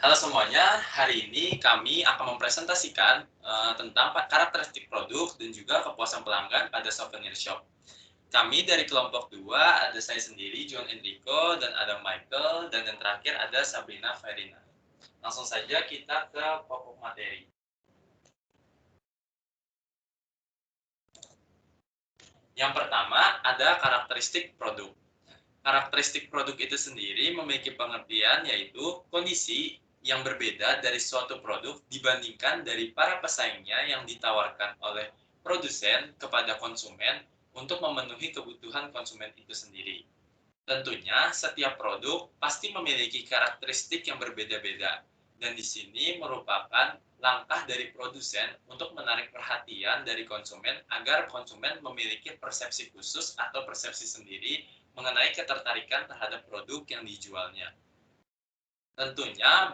Halo semuanya, hari ini kami akan mempresentasikan tentang karakteristik produk dan juga kepuasan pelanggan pada souvenir shop. Kami dari kelompok 2, ada saya sendiri, John Enrico, dan ada Michael, dan yang terakhir ada Sabrina Verina. Langsung saja kita ke pokok materi. Yang pertama, ada karakteristik produk. Karakteristik produk itu sendiri memiliki pengertian yaitu kondisi yang berbeda dari suatu produk dibandingkan dari para pesaingnya yang ditawarkan oleh produsen kepada konsumen untuk memenuhi kebutuhan konsumen itu sendiri. Tentunya setiap produk pasti memiliki karakteristik yang berbeda-beda dan di sini merupakan langkah dari produsen untuk menarik perhatian dari konsumen agar konsumen memiliki persepsi khusus atau persepsi sendiri mengenai ketertarikan terhadap produk yang dijualnya. Tentunya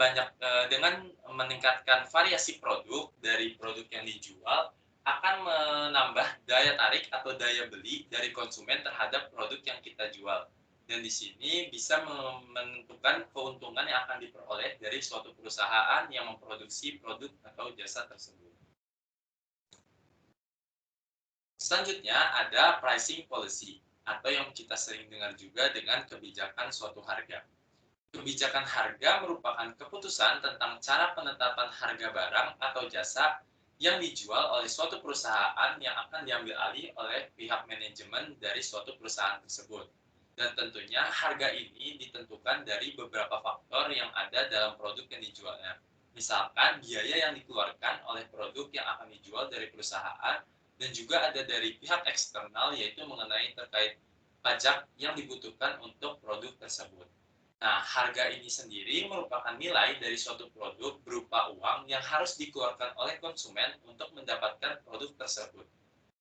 dengan meningkatkan variasi produk dari produk yang dijual akan menambah daya tarik atau daya beli dari konsumen terhadap produk yang kita jual. Dan di sini bisa menentukan keuntungan yang akan diperoleh dari suatu perusahaan yang memproduksi produk atau jasa tersebut. Selanjutnya ada pricing policy atau yang kita sering dengar juga dengan kebijakan suatu harga. Kebijakan harga merupakan keputusan tentang cara penetapan harga barang atau jasa yang dijual oleh suatu perusahaan yang akan diambil alih oleh pihak manajemen dari suatu perusahaan tersebut. Dan tentunya harga ini ditentukan dari beberapa faktor yang ada dalam produk yang dijualnya. Misalkan biaya yang dikeluarkan oleh produk yang akan dijual dari perusahaan dan juga ada dari pihak eksternal yaitu mengenai terkait pajak yang dibutuhkan untuk produk tersebut. Nah, harga ini sendiri merupakan nilai dari suatu produk berupa uang yang harus dikeluarkan oleh konsumen untuk mendapatkan produk tersebut.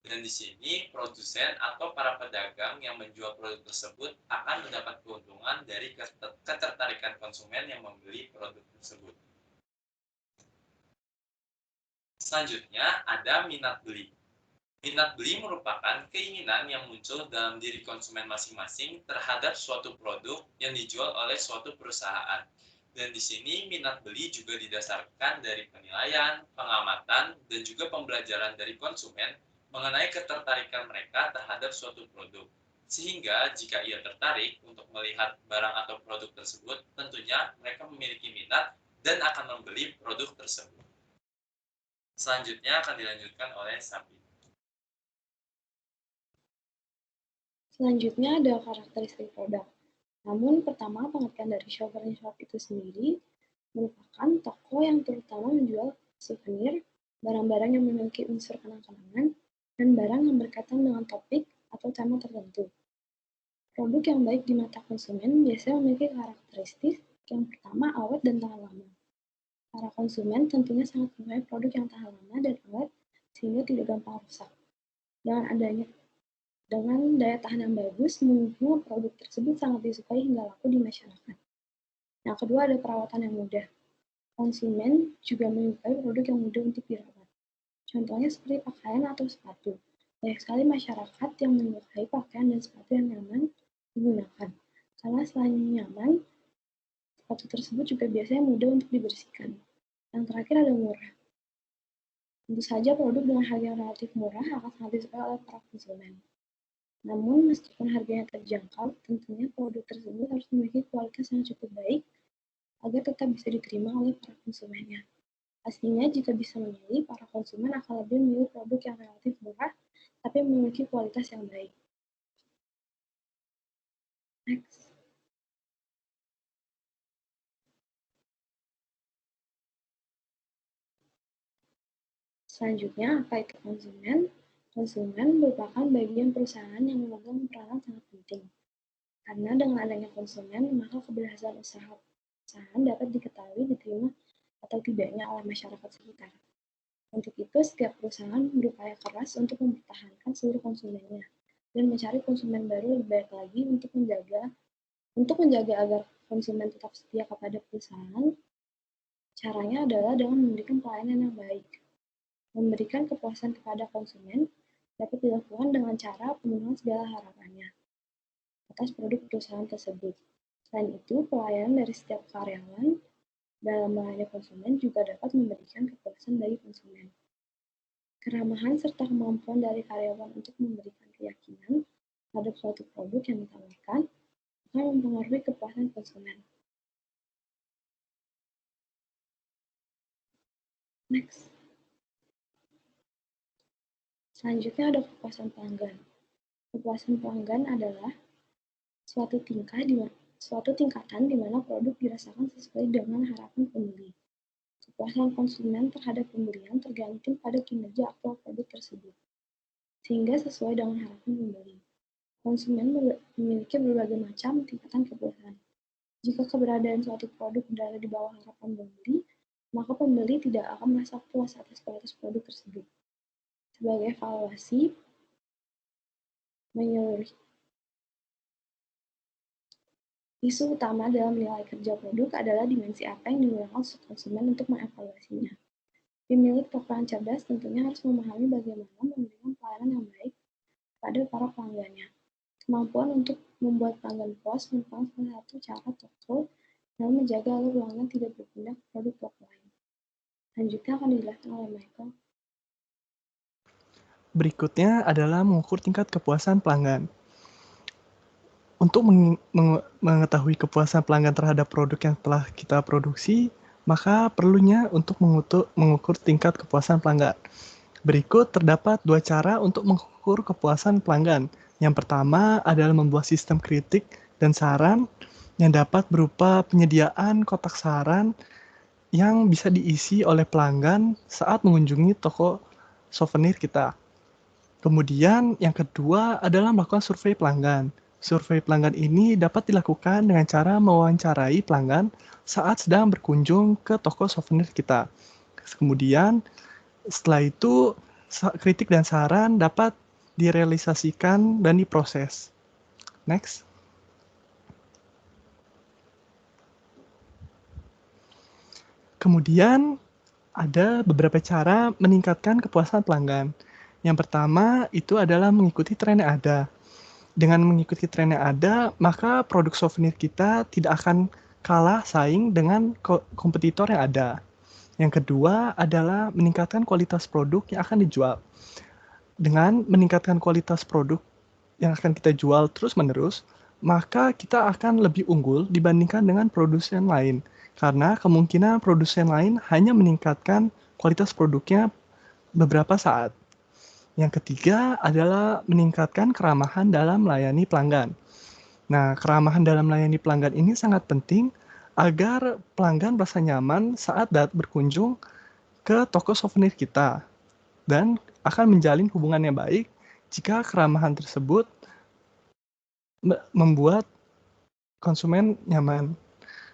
Dan di sini produsen atau para pedagang yang menjual produk tersebut akan mendapat keuntungan dari ketertarikan konsumen yang membeli produk tersebut. Selanjutnya ada minat beli. Minat beli merupakan keinginan yang muncul dalam diri konsumen masing-masing terhadap suatu produk yang dijual oleh suatu perusahaan. Dan di sini minat beli juga didasarkan dari penilaian, pengamatan, dan juga pembelajaran dari konsumen mengenai ketertarikan mereka terhadap suatu produk. Sehingga jika ia tertarik untuk melihat barang atau produk tersebut, tentunya mereka memiliki minat dan akan membeli produk tersebut. Selanjutnya akan dilanjutkan oleh Sapi. Selanjutnya ada karakteristik produk. Namun pertama pengertian dari souvenir shop itu sendiri merupakan toko yang terutama menjual souvenir, barang-barang yang memiliki unsur kenang-kenangan, dan barang yang berkaitan dengan topik atau tema tertentu. Produk yang baik di mata konsumen biasanya memiliki karakteristik yang pertama awet dan tahan lama. Para konsumen tentunya sangat menyukai produk yang tahan lama dan awet sehingga tidak gampang rusak. Dengan daya tahan yang bagus, semua produk tersebut sangat disukai hingga laku di masyarakat. Yang kedua ada perawatan yang mudah. Konsumen juga menyukai produk yang mudah untuk dirawat. Contohnya seperti pakaian atau sepatu. Banyak sekali masyarakat yang menyukai pakaian dan sepatu yang nyaman digunakan. Karena selain nyaman, sepatu tersebut juga biasanya mudah untuk dibersihkan. Yang terakhir ada murah. Tentu saja produk dengan harga yang relatif murah akan sangat disukai oleh para konsumen. Namun, meskipun harganya terjangkau, tentunya produk tersebut harus memiliki kualitas yang cukup baik agar tetap bisa diterima oleh para konsumennya. Pastinya, jika bisa memilih, para konsumen akan lebih memilih produk yang relatif murah, tapi memiliki kualitas yang baik. Next. Selanjutnya, apa itu konsumen? Konsumen merupakan bagian perusahaan yang memegang peranan sangat penting. Karena dengan adanya konsumen, maka keberhasilan usaha perusahaan dapat diketahui, diterima, atau tidaknya oleh masyarakat sekitar. Untuk itu, setiap perusahaan berupaya keras untuk mempertahankan seluruh konsumennya dan mencari konsumen baru lebih baik lagi untuk menjaga agar konsumen tetap setia kepada perusahaan. Caranya adalah dengan memberikan pelayanan yang baik. Memberikan kepuasan kepada konsumen dapat dilakukan dengan cara pemenuhan segala harapannya atas produk perusahaan tersebut. Selain itu, pelayanan dari setiap karyawan dalam melayani konsumen juga dapat memberikan kepuasan bagi konsumen. Keramahan serta kemampuan dari karyawan untuk memberikan keyakinan terhadap suatu produk yang ditawarkan akan mempengaruhi kepuasan konsumen. Next. Selanjutnya ada kepuasan pelanggan. Kepuasan pelanggan adalah suatu tingkatan di mana produk dirasakan sesuai dengan harapan pembeli. Kepuasan konsumen terhadap pembelian tergantung pada kinerja aktual produk tersebut, sehingga sesuai dengan harapan pembeli. Konsumen memiliki berbagai macam tingkatan kepuasan. Jika keberadaan suatu produk berada di bawah harapan pembeli, maka pembeli tidak akan merasa puas atas kualitas produk tersebut. Sebagai evaluasi menyeluruh, isu utama dalam nilai kerja produk adalah dimensi apa yang digunakan konsumen untuk mengevaluasinya. Pemilik toko yang cerdas tentunya harus memahami bagaimana memberikan pelayanan yang baik pada para pelanggannya. Kemampuan untuk membuat pelanggan puas merupakan salah satu cara toko dalam menjaga agar pelanggan tidak berpindah ke produk toko lain. Selanjutnya akan dijelaskan oleh Michael. Berikutnya adalah mengukur tingkat kepuasan pelanggan. Untuk mengetahui kepuasan pelanggan terhadap produk yang telah kita produksi, maka perlunya untuk mengukur tingkat kepuasan pelanggan. Berikut terdapat dua cara untuk mengukur kepuasan pelanggan. Yang pertama adalah membuat sistem kritik dan saran yang dapat berupa penyediaan kotak saran yang bisa diisi oleh pelanggan saat mengunjungi toko souvenir kita. Kemudian yang kedua adalah melakukan survei pelanggan. Survei pelanggan ini dapat dilakukan dengan cara mewawancarai pelanggan saat sedang berkunjung ke toko souvenir kita. Kemudian setelah itu kritik dan saran dapat direalisasikan dan diproses. Next. Kemudian ada beberapa cara meningkatkan kepuasan pelanggan. Yang pertama itu adalah mengikuti tren yang ada. Dengan mengikuti tren yang ada, maka produk souvenir kita tidak akan kalah saing dengan kompetitor yang ada. Yang kedua adalah meningkatkan kualitas produk yang akan dijual. Dengan meningkatkan kualitas produk yang akan kita jual terus-menerus, maka kita akan lebih unggul dibandingkan dengan produsen lain. Karena kemungkinan produsen lain hanya meningkatkan kualitas produknya beberapa saat. Yang ketiga adalah meningkatkan keramahan dalam melayani pelanggan. Nah, keramahan dalam melayani pelanggan ini sangat penting agar pelanggan merasa nyaman saat berkunjung ke toko souvenir kita dan akan menjalin hubungan yang baik jika keramahan tersebut membuat konsumen nyaman.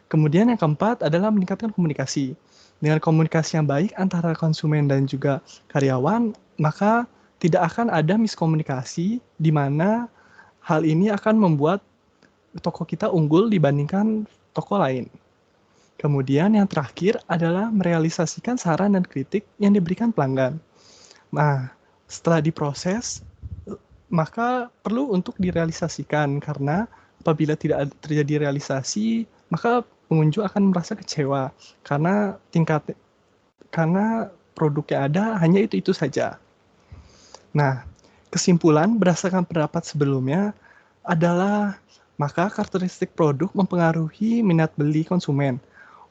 Kemudian yang keempat adalah meningkatkan komunikasi. Dengan komunikasi yang baik antara konsumen dan juga karyawan, maka tidak akan ada miskomunikasi di mana hal ini akan membuat toko kita unggul dibandingkan toko lain. Kemudian yang terakhir adalah merealisasikan saran dan kritik yang diberikan pelanggan. Nah, setelah diproses, maka perlu untuk direalisasikan karena apabila tidak terjadi realisasi, maka pengunjung akan merasa kecewa karena produk yang ada hanya itu saja. Nah, kesimpulan berdasarkan pendapat sebelumnya adalah maka karakteristik produk mempengaruhi minat beli konsumen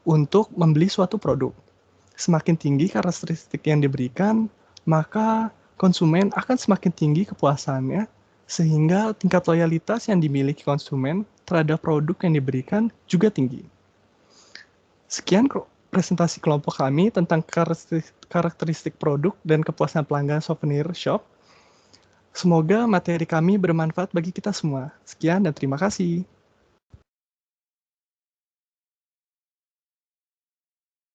untuk membeli suatu produk. Semakin tinggi karakteristik yang diberikan, maka konsumen akan semakin tinggi kepuasannya sehingga tingkat loyalitas yang dimiliki konsumen terhadap produk yang diberikan juga tinggi. Sekian presentasi kelompok kami tentang karakteristik produk dan kepuasan pelanggan souvenir shop. Semoga materi kami bermanfaat bagi kita semua. Sekian dan terima kasih.